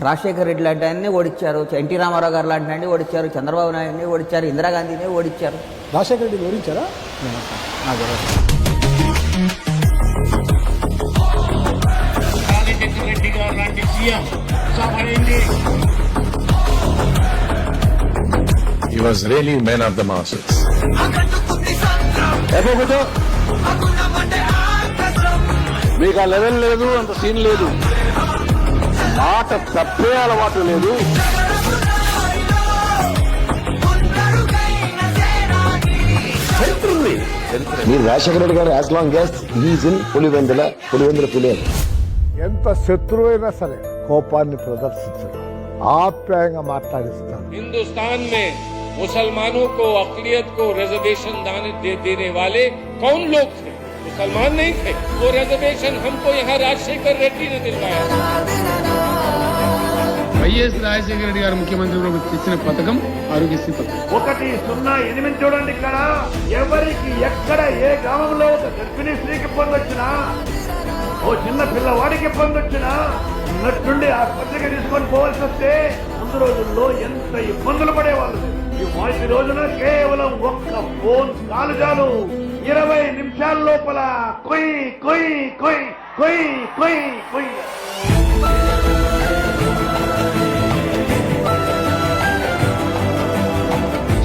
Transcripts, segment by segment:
రాజశేఖర రెడ్డి లాంటి ఆయన్ని ఓడించారు, ఎన్టీ రామారావు గారు లాంటి ఆయన్ని ఓడించారు, చంద్రబాబు నాయుడిని ఓడించారు, ఇందిరాగాంధీని ఓడించారు. రాజశేఖర రెడ్డిని ఓడించారా? రెడ్డి గారు లాంటి CM సభైంది. He was really man of the masses. మీకు ఆ లెవెల్ లేదు, అంత సీన్ లేదు, మాట తప్పే అలవాటు లేదు. మీరు రాజశేఖర రెడ్డి గారు as long as he's in Pulivendula Pulivendula ఎంత శత్రువైనా సరే కోపాన్ని ప్రదర్శించడం, ఆప్యాయంగా మాట్లాడిస్తారు. हिंदुस्तान में मुसलमानों को अक़लियत को रिजर्वेशन देने वाले कौन लोग थे? मुसलमान नहीं थे. वो रिजर्वेशन हमको यहाँ राजशेखर रेड्डी ने दिलवाया. వైఎస్ రాజశేఖర రెడ్డి గారు ముఖ్యమంత్రి ఇచ్చిన పథకం ఆరోగ్యశ్రీ పథకం. 108 చూడండి. ఇక్కడ ఎవరికి ఎక్కడ ఏ గ్రామంలో ఒక గర్భిణీ స్త్రీకి ఇబ్బంది వచ్చినా, ఓ చిన్న పిల్లవాడికి ఇబ్బంది వచ్చినా ఉన్నట్టుండి ఆసుపత్రికి తీసుకొని పోవాల్సి వస్తే ముందు రోజుల్లో ఎంత ఇబ్బందులు పడేవాళ్ళు. ఈ రోజున కేవలం ఒక్క ఫోన్ కాలు చాలు, 20 నిమిషాల లోపల కొయ్ కొయ్ కొయ్ కొయ్ కొయ్ కొయ్.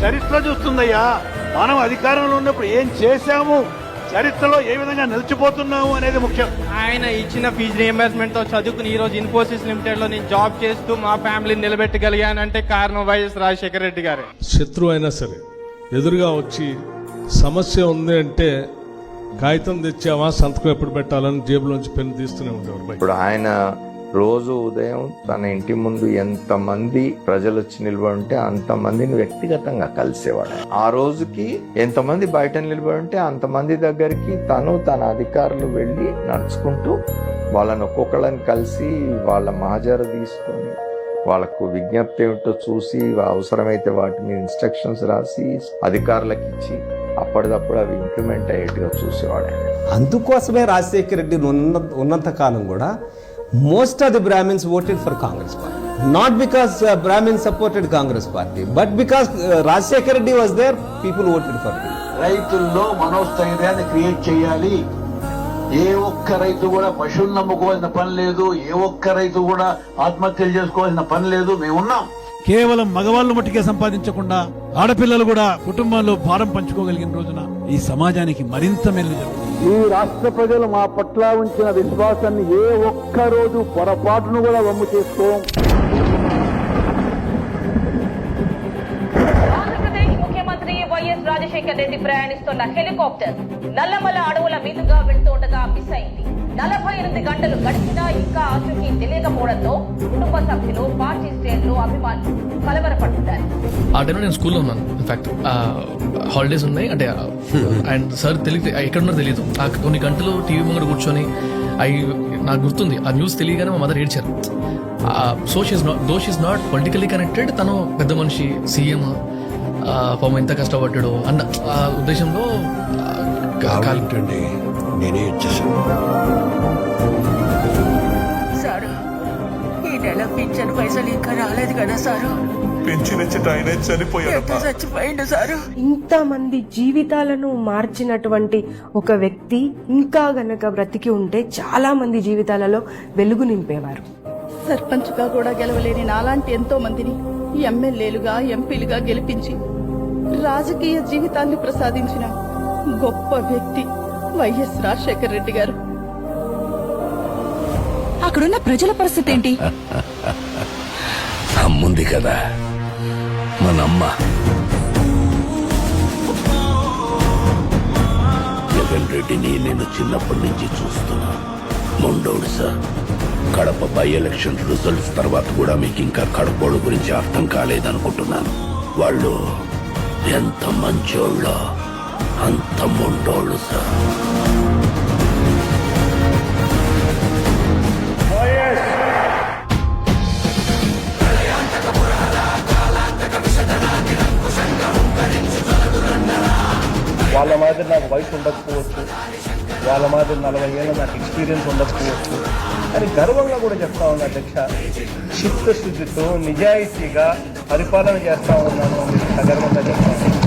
చరిత్ర చూస్తుందయ్యా, మనం అధికారంలో ఉన్నప్పుడు ఏం చేశాము, చరిత్రలో ఏ విధంగా నిలిచిపోతున్నాము అనేది ముఖ్యం. ఆయన ఇచ్చిన ఫీజు రియంబర్స్మెంట్ తో చదువుకుని ఈ రోజు ఇన్ఫోసిస్ లిమిటెడ్ లో నేను జాబ్ చేస్తూ మా ఫ్యామిలీని నిలబెట్టగలిగానంటే కారణం వైఎస్ రాజశేఖర రెడ్డి గారే. శత్రువు అయినా సరే ఎదురుగా వచ్చి సమస్య ఉంది అంటే కాగితం తెచ్చావా, సంతకం ఎప్పుడు పెట్టాలని జేబులోంచి పెన్ను తీస్తూనే ఉండేవారు. ఇప్పుడు ఆయన రోజు ఉదయం తన ఇంటి ముందు ఎంతమంది ప్రజలు వచ్చి నిలబడి ఉంటే అంతమందిని వ్యక్తిగతంగా కలిసేవాడు. ఆ రోజుకి ఎంతమంది బయట నిలబడి ఉంటే అంతమంది దగ్గరికి తన అధికారులు వెళ్ళి నడుచుకుంటూ వాళ్ళని ఒక్కొక్కళ్ళని కలిసి వాళ్ళ మహజరు తీసుకొని వాళ్ళకు విజ్ఞప్తి ఏమిటో చూసి అవసరమైతే వాటి మీద ఇన్స్ట్రక్షన్స్ రాసి అధికారులకు ఇచ్చి అప్పటిదప్పుడు అవి ఇంప్లిమెంట్ అయ్యేట్టుగా చూసేవాడు. అందుకోసమే రాజశేఖర రెడ్డి ఉన్నంత కాలం కూడా most of the Brahmins voted for Congress party. Not because Brahmins supported Congress party, but because Rajశేఖర Reddy was there, people voted for him. రైతుల్లో మనోస్థైర్యాన్ని క్రియేట్ చేయాలి. ఏ ఒక్క రైతు కూడా పశువులు నమ్ముకోవాల్సిన పని లేదు, ఏ ఒక్క రైతు కూడా ఆత్మహత్యలు చేసుకోవాల్సిన పని లేదు. మేమున్నాం. కేవలం మగవాళ్ళు మట్టుకే సంపాదించకుండా ఆడపిల్లలు కూడా కుటుంబాల్లో భారం పంచుకోగలిగిన రోజున ఈ సమాజానికి మరింత మేలు జరుగుతుంది. ఈ రాష్ట్ర ప్రజలు మా పట్ల ఉంచిన విశ్వాసాన్ని ఏ ఒక్క రోజు పొరపాటును కూడా వమ్ము చేసుకోం. ఆంధ్రప్రదేశ్ ముఖ్యమంత్రి వైఎస్ రాజశేఖర రెడ్డి ప్రయాణిస్తున్న హెలికాప్టర్ నల్లమల అడవుల మీదుగా వెళ్తుండగా మిస్ అయింది. 48 గంటలు గడిచినా ఇంకా ఆచూకీ తెలియకపోవడంతో కుటుంబ సభ్యులు, పార్టీ శ్రేణులు, అభిమానులు కలవరపడుతున్నారు. ఆ టైంలో నేను స్కూల్లో ఉన్నాను. ఇన్ఫాక్ట్ హాలిడేస్ ఉన్నాయి అంటే అండ్ సార్ ఎక్కడున్నారో తెలియదు. కొన్ని గంటలు టీవీ ముంగడ కూర్చొని నాకు గుర్తుంది ఆ న్యూస్ తెలియగానే మా మదర్ ఏడ్చారు. దో షీస్ నాట్ పొలిటికల్లీ కనెక్టెడ్, తను పెద్ద మనిషి, సీఎం, పాపం ఎంత కష్టపడ్డాడు అన్న ఉద్దేశంలో నేనే ఇచ్చేసాను. సారు, ఈ నెల పింఛన్ పైసలు ఇంకా రాలేదు కదా సారు? చచ్చిపోయిండు సారు. ఇంతమంది జీవితాలను మార్చినటువంటి ఒక వ్యక్తి ఇంకా గనక బ్రతికి ఉంటే చాలా మంది జీవితాలలో వెలుగు నింపేవారు. సర్పంచ్ గా కూడా గెలవలేని నాలాంటి ఎంతో మందిని ఎమ్మెల్యేలుగా, ఎంపీలుగా గెలిపించి రాజకీయ జీవితాన్ని ప్రసాదించిన గొప్ప వ్యక్తి వైఎస్ రాజశేఖర రెడ్డి గారు. అక్కడున్న ప్రజల పరిస్థితి ఏంటి? అమ్ముంది కదా మనమ్మ. జగన్ రెడ్డిని నేను చిన్నప్పటి నుంచి చూస్తున్నా. మొండోడు sir. Kadapa by election results తర్వాత కూడా మీకు ఇంకా కడపోడు గురించి అర్థం కాలేదనుకుంటున్నాను. వాళ్ళు ఎంత మంచోళ్ళో అంత మొండోళ్ళు సార్. వాళ్ళ మాదిరి నాకు వయసు ఉండకపోవచ్చు, వాళ్ళ మాదిరి 40 ఏళ్ళ నాకు ఎక్స్పీరియన్స్ ఉండకపోవచ్చు, అని గర్వంగా కూడా చెప్తా ఉన్నా అధ్యక్ష. చిత్తశుద్ధితో నిజాయితీగా పరిపాలన చేస్తా ఉన్నాను అని సగర్వంగా చెప్తా ఉన్నాను.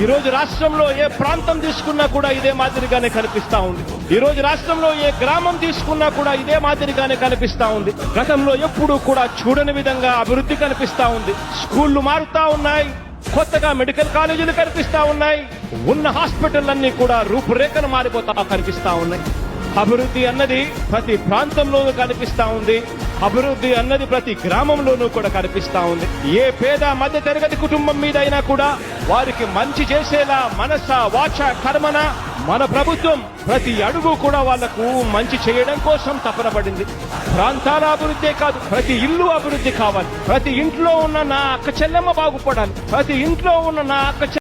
ఈ రోజు రాష్ట్రంలో ఏ ప్రాంతం తీసుకున్నా కూడా ఇదే మాదిరిగానే కనిపిస్తా ఉంది. ఈ రోజు రాష్ట్రంలో ఏ గ్రామం తీసుకున్నా కూడా ఇదే మాదిరిగానే కనిపిస్తా ఉంది. గతంలో ఎప్పుడూ కూడా చూడని విధంగా అభివృద్ధి కనిపిస్తా ఉంది. స్కూళ్లు మారుతా ఉన్నాయి, కొత్తగా మెడికల్ కాలేజీలు కనిపిస్తా ఉన్నాయి, ఉన్న హాస్పిటల్ అన్ని కూడా రూపురేఖలు మారిపోతా కనిపిస్తా ఉన్నాయి. అభివృద్ధి అన్నది ప్రతి ప్రాంతంలోనూ కనిపిస్తా ఉంది. అభివృద్ధి అన్నది ప్రతి గ్రామంలోనూ కూడా కనిపిస్తా ఉంది. ఏ పేద మధ్య తరగతి కుటుంబం మీద అయినా కూడా వారికి మంచి చేసేలా మనస వాచ కర్మన మన ప్రభుత్వం ప్రతి అడుగు కూడా వాళ్లకు మంచి చేయడం కోసం తపన పడింది. ప్రాంతాల అభివృద్ధే కాదు, ప్రతి ఇల్లు అభివృద్ధి కావాలి. ప్రతి ఇంట్లో ఉన్న నా అక్క చెల్లెమ్మ బాగుపడాలి. ప్రతి ఇంట్లో ఉన్న నా అక్క